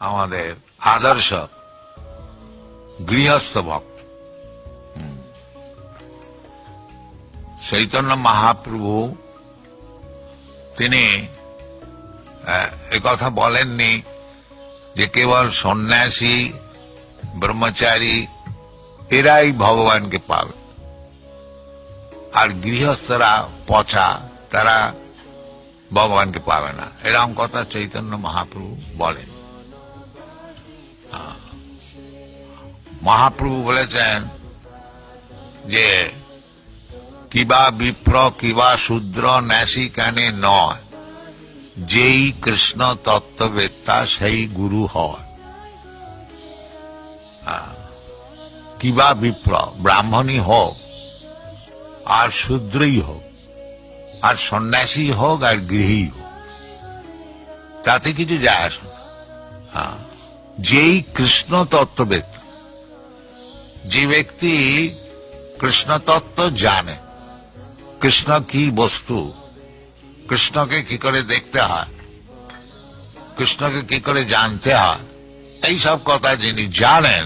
আমাদের আদর্শ গৃহস্থ ভক্ত চৈতন্য মহাপ্রভু তিনি একথা বলেননি যে কেবল সন্ন্যাসী ব্রহ্মচারী এরাই ভগবানকে পাবে, আর গৃহস্থরা পচা তারা ভগবানকে পাবে না, এরকম কথা চৈতন্য মহাপ্রভু বলেন। মহাপ্রভু বলেছেন যে কিবা বিপ্র কিবা শূদ্র ন্যাসী কানে নয়, যেই কৃষ্ণ তত্ত্ববেত্তা সেই গুরু হয়। কিবা বিপ্র ব্রাহ্মণই হোক আর শূদ্রই হোক আর সন্ন্যাসী হোক আর গৃহী হোক, তাতে কিছু যায় আসে না। যেই কৃষ্ণ তত্ত্ববেত্তা, যে ব্যক্তি কৃষ্ণ তত্ত্ব জানে, কৃষ্ণ কি বস্তু, কৃষ্ণকে কি করে দেখতে হয়, কৃষ্ণকে কি করে জানতে হয়, এই সব কথা যিনি জানেন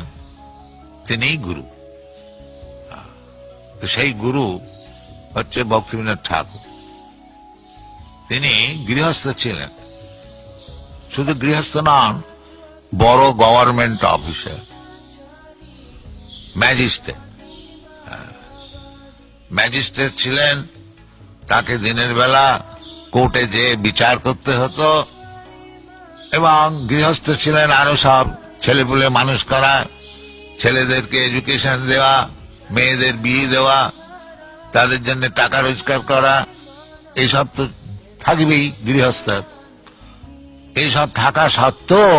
তিনিই গুরু। তো সেই গুরু হচ্ছে ভক্তিবিনোদ ঠাকুর। তিনি গৃহস্থ ছিলেন, শুধু গৃহস্থ নন, বড় গভর্নমেন্ট অফিসার, ম্যাজিস্ট্রেট। ম্যাজিস্ট্রেট ছিলেন, তাকে দিনের বেলা কোর্টে যে বিচার করতে হতো, এবং গৃহস্থ ছিলেন আরো সব ছেলেপুলে মানুষ করা, ছেলেদেরকে এডুকেশন দেওয়া, মেয়েদের বিয়ে দেওয়া, তাদের জন্য টাকা রোজগার করা, এইসব তো থাকবেই গৃহস্থের। এইসব থাকা সত্ত্বেও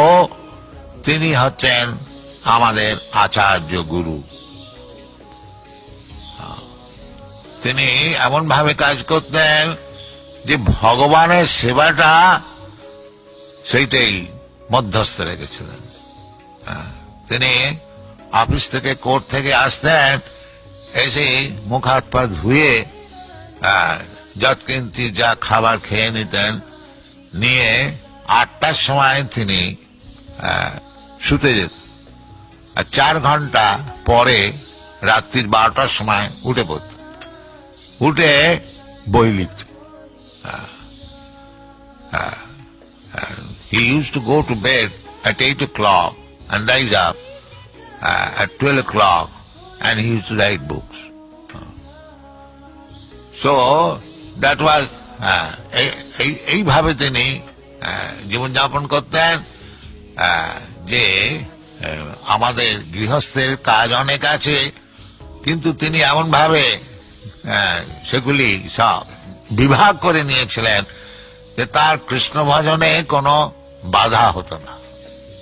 তিনি হচ্ছেন আমাদের আচার্য গুরু। তিনি এমন ভাবে কাজ করতেন যে ভগবানের সেবাটা সেইটাই মধ্যস্থ রেখেছিলেন। তিনি অফিস থেকে কোর্ট থেকে আসতেন, এসে মুখ হাত পা ধুয়ে যৎকিঞ্চিত যা খাবার খেয়ে নিতেন, নিয়ে 8টার সময় তিনি শুতে যেতেন, আর 4 ঘন্টা পরে রাত্রির 12টার সময় উঠে পড়তেন, উঠে বই লিখতেন। He used to go to bed at 8 o'clock and rise up at 12 o'clock, and he used to write books. So that was এইভাবে তিনি জীবনযাপন করতেন। যে আমাদের গৃহস্থের কাজ অনেক আছে, কিন্তু তিনি এমন ভাবে সেগুলি সব বিভাগ করে নিয়েছিলেন যে তার কৃষ্ণ ভজনে কোনো বাধা হতো না।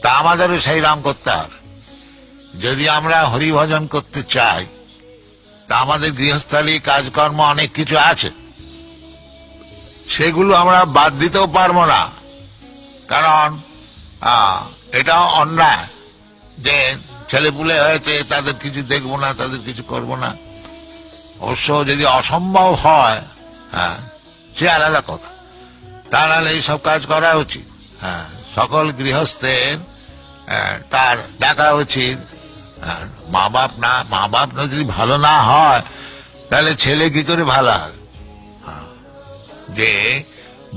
তা আমাদেরও সেই রাম করতে হবে। যদি আমরা হরিভজন করতে চাই, তা আমাদের গৃহস্থলী কাজকর্ম অনেক কিছু আছে, সেগুলো আমরা বাদ দিতেও পারবো না। কারণ এটা অন্যায় যে ছেলেপুলে হয়েছে তাদের কিছু দেখবো না, তাদের কিছু করবো না। অবশ্য যদি অসম্ভব হয়, সে আলাদা কথা, তা নাহলে এইসব কাজ করা উচিত। সকল গৃহস্থের তার দেখা উচিত। মা বাপ না যদি ভালো না হয়, তাহলে ছেলে কি করে ভালো হবে? যে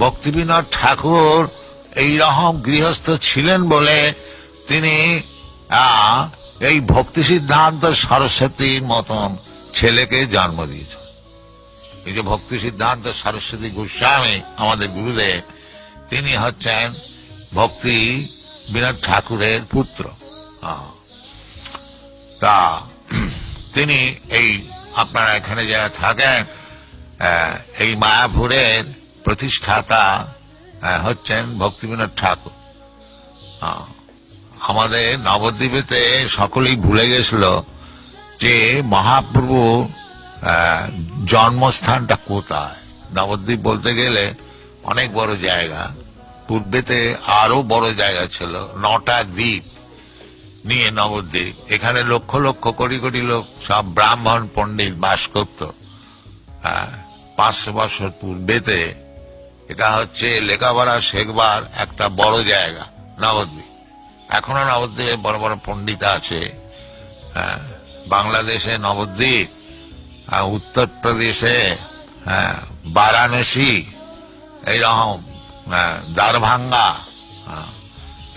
ভক্তিবিনোদ ঠাকুর এইরকম গৃহস্থ ছিলেন বলে তিনি এই ভক্তি সিদ্ধান্ত সরস্বতীর মতন ছেলেকে জন্ম দিয়েছেন। এই যে ভক্তি সিদ্ধান্ত সরস্বতী গোস্বামী আমাদের গুরুদেব, তিনি হচ্ছেন ভক্তি বিনোদ ঠাকুরের পুত্র। তা তিনি এই আপনারা এখানে যারা থাকেন, এই মায়াপুরের প্রতিষ্ঠাতা হচ্ছেন ভক্তি বিনোদ ঠাকুর। আমাদের নবদ্বীপেতে সকলেই ভুলে গেছিল যে মহাপ্রভু জন্মস্থানটা কোথায়। নবদ্বীপ বলতে গেলে অনেক বড় জায়গা, পূর্বেতে আরো বড় জায়গা ছিল, 9টা দ্বীপ নিয়ে নবদ্বীপ। এখানে লক্ষ লক্ষ কোটি কোটি লোক, সব ব্রাহ্মণ পণ্ডিত বাস করত। 500 বছর পূর্বেতে এটা হচ্ছে লেখাপড়া শেখবার একটা বড় জায়গা নবদ্বীপ। এখনো নবদ্বীপে বড় বড় পণ্ডিত আছে। বাংলাদেশে নবদ্বীপ, উত্তরপ্রদেশে বারাণসী, এইরকম দ্বারভাঙ্গা,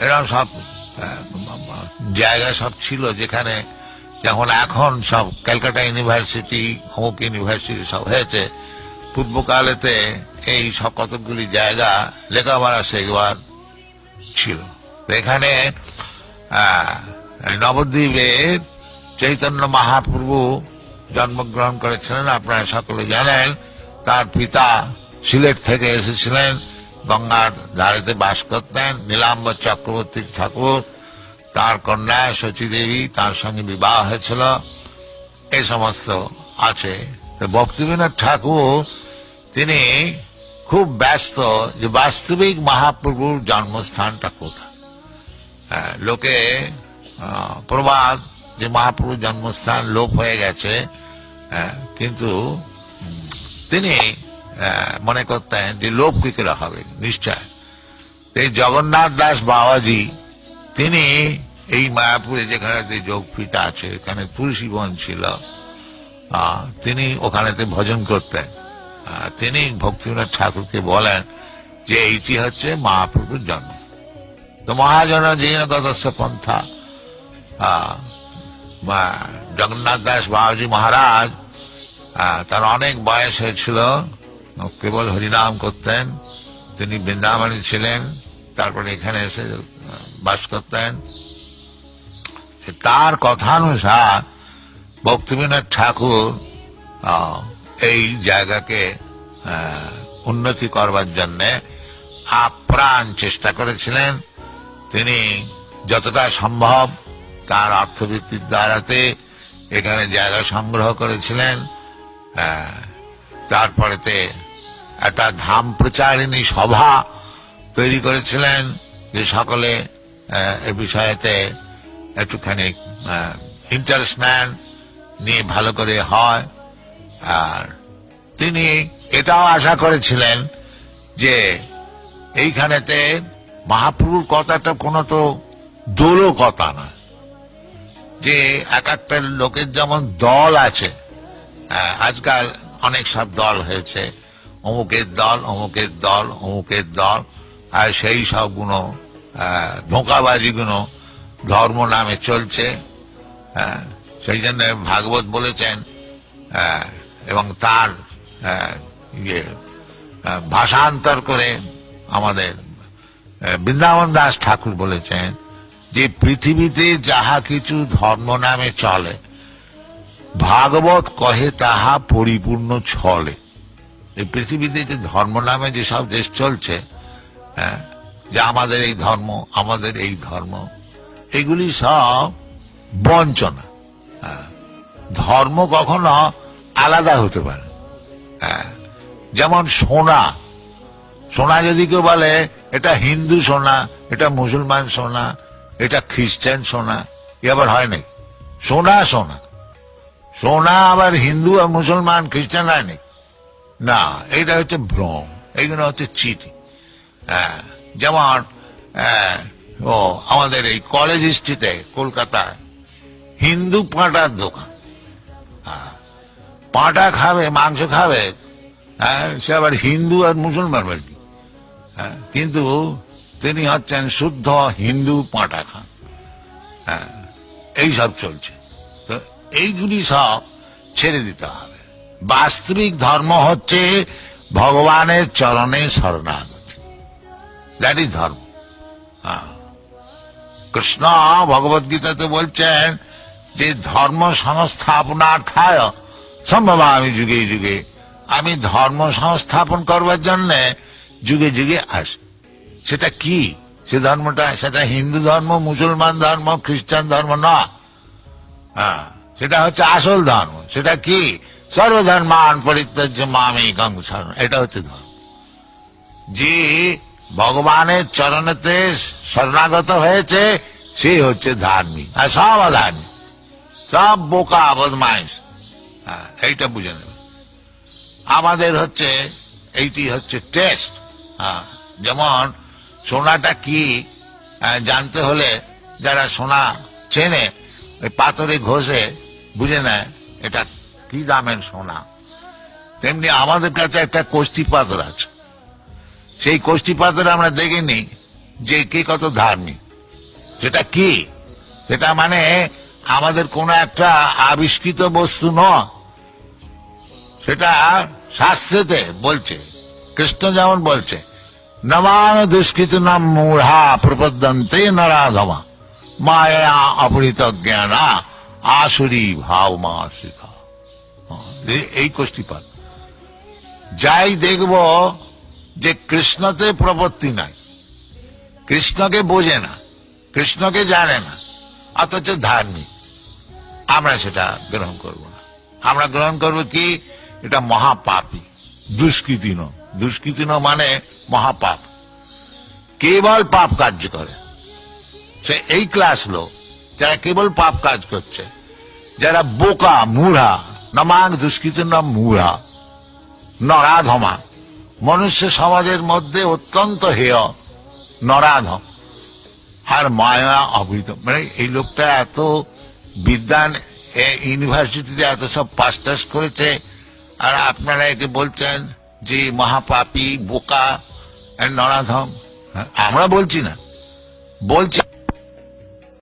এরকম সব জায়গা সব ছিল যেখানে, যেমন এখন সব ক্যালকাটা ইউনিভার্সিটি, অমুক ইউনিভার্সিটি সব হয়েছে, পূর্বকালেতে এই সব কতকগুলি জায়গা লেখাপড়া শেখবার ছিল। এখানে নবদ্বীপের চৈতন্য মহাপ্রভু জন্মগ্রহণ করেছিলেন, আপনারা সকলে জানেন। তার পিতা সিলেট থেকে এসেছিলেন, গঙ্গার ধারেতে বাস করতেন। নীলাম্বর চক্রবর্তী ঠাকুর, তার কন্যা শচী দেবী, তার সঙ্গে বিবাহ হয়েছিল, এই সমস্ত আছে। তো ভক্তিবিনোদ ঠাকুর তিনি খুব ব্যস্ত যে বাস্তবিক মহাপ্রভুর জন্মস্থানটা কোথায়। লোকে প্রবাদ যে মহাপ্রভুর জন্মস্থান লোপ হয়ে গেছে, কিন্তু তিনি মনে করতেন যে লোপ কি করে হবে, নিশ্চয়। এই জগন্নাথ দাস বাবাজি তিনি এই মায়াপুরে যেখানে যোগপীঠ আছে, এখানে তুলসী বন ছিল, তিনি ওখানেতে ভজন করতেন। তিনি ভক্তিবিনোদ ঠাকুরকে বলেন যে এইটি হচ্ছে মহাপ্রভুর জন্ম। তো মহাজন জিনগত পন্থা, জগন্নাথ দাস বাবাজি মহারাজ, তার অনেক বয়স হয়েছিল, কেবল হরিনাম করতেন। তিনি বৃন্দাবনে ছিলেন, তারপরে এখানে এসে বাস করতেন। তার কথানুসার ভক্তিবিনোদ ঠাকুর এই জায়গাকে উন্নতি করবার জন্য আপ্রাণ চেষ্টা করেছিলেন। তিনি যতটা সম্ভব তার অর্থভিত্তির দ্বারাতে এখানে জায়গা সংগ্রহ করেছিলেন। তারপরেতে একটা ধাম প্রচারিণী সভা তৈরি করেছিলেন, যে সকলে এ বিষয়েতে একটুখানি ইন্টারেস্ট নেন, নিয়ে ভালো করে হয়। আর তিনি এটাও আশা করেছিলেন যে এইখানেতে মহাপ্রভুর কথাটা কোনো তো দোলো কথা না, যে এক একটা লোকের যেমন দল আছে, আজকাল অনেক সব দল হয়েছে, অমুকের দল, অমুকের দল, অমুকের দল, আর সেই সবগুলো ধোঁকাবাজিগুলো ধর্ম নামে চলছে। সেই জন্য ভাগবত বলেছেন, এবং তার ভাষান্তর করে আমাদের বৃন্দাবন দাস ঠাকুর বলেছেন যে পৃথিবীতে যাহা কিছু ধর্ম নামে চলে, ভাগবত কহে তাহা পরিপূর্ণ ছলে। এই পৃথিবীতে যে ধর্ম নামে যেসব দেশ চলছে, যে আমাদের এই ধর্ম, আমাদের এই ধর্ম, এগুলি সব বঞ্চনা। ধর্ম কখনো আলাদা হতে পারে। যেমন সোনা, সোনা যদি কেউ বলে এটা হিন্দু সোনা, এটা মুসলমান সোনা, এটা খ্রিস্টান সোনা, এ আবার হয় নাকি? সোনা সোনা, সোনা আবার হিন্দু আর মুসলমান খ্রিস্টান হয় নাকি? না, এটা হচ্ছে ভ্রম, এইগুলো হচ্ছে চিঠি। যেমন আমাদের এই কলেজ স্ট্রিটে কলকাতায় হিন্দু পাঁটার দোকান, পাঁটা খাবে, মাংস খাবে, সে আবার হিন্দু আর মুসলমান আর কি, কিন্তু তিনি হচ্ছেন শুদ্ধ হিন্দু পাঁটা খান। এইসব চলছে। তো এইগুলি সব ছেড়ে দিতে হবে। বাস্তবিক ধর্ম হচ্ছে ভগবানের চরণে শরণাগতি, দ্যাট ইজ ধর্ম। কৃষ্ণ ভগবত গীতাতে বলছেন যে ধর্ম সংস্থাপনার্থায় সম্ভবামি যুগে যুগে, আমি ধর্ম সংস্থাপন করবার জন্য যুগে যুগে আসি। সেটা কি? সে ধর্মটা, সেটা হিন্দু ধর্ম, মুসলমান ধর্ম, খ্রিস্টান ধর্ম না, সেটা হচ্ছে আসল ধর্ম। সেটা কি? সর্বধর্মান পরিত্যাজ্য মামেকং শরণম, এটা হচ্ছে ধর্ম। যে ভগবানের চরণেতে শরণাগত হয়েছে সে হচ্ছে ধার্মিক, আর সব অধার্মিক, সব বোকা বদমাইশ। এইটা বুঝে নেবে। আমাদের হচ্ছে এইটি হচ্ছে টেস্ট। যেমন সোনাটা কি জানতে হলে যারা সোনা চেনে ওই পাথরে ঘষে বুঝে নেয় এটা কি দামের সোনা, তেমনি আমাদের কাছে একটা কোষ্ঠী পাথর আছে। সেই কোষ্ঠী পাথরে আমরা দেখিনি যে কে কত ধার্মিক। সেটা কি? সেটা মানে আমাদের কোন একটা আবিষ্কৃত বস্তু নয়, সেটা শাস্ত্রেতে বলছে। কৃষ্ণ যেমন বলছে, নমান দুষ্কৃত নাম মূঢ়া প্রপদ্যন্তে নরাধমা মায়া অপরিত জ্ঞানা আসুরি ভাব মাসিকা। এই কোষ্ঠীপাত যাই দেখব যে কৃষ্ণতে প্রপত্তি নাই, কৃষ্ণকে বোঝে না, কৃষ্ণকে জানে না, অথচ ধার্মিক, আমরা সেটা গ্রহণ করব না। আমরা গ্রহণ করব কি? এটা মহাপাপী, দুষ্কৃতি ন। দুষ্কৃতি ন মানে মহাপাপ, কেবল পাপ কার্য করে। সে এই ক্লাস লোক যারা কেবল পাপ কাজ করছে, যারা বোকা মূঢ়া, নমাং দুষ্কৃতি ন মূঢ়া নরাধমা, মনুষ্য সমাজের মধ্যে অত্যন্ত হেয় নরাধম, আর মায়া অবৃত। মানে এই লোকটা এত বিদ্যান ইউনিভার্সিটিতে এত সব পাস টাস করেছে, আর আপনারা একে বলছেন যে মহাপাপী, বোকা, নরাধম। আমরা বলছি না, বলছি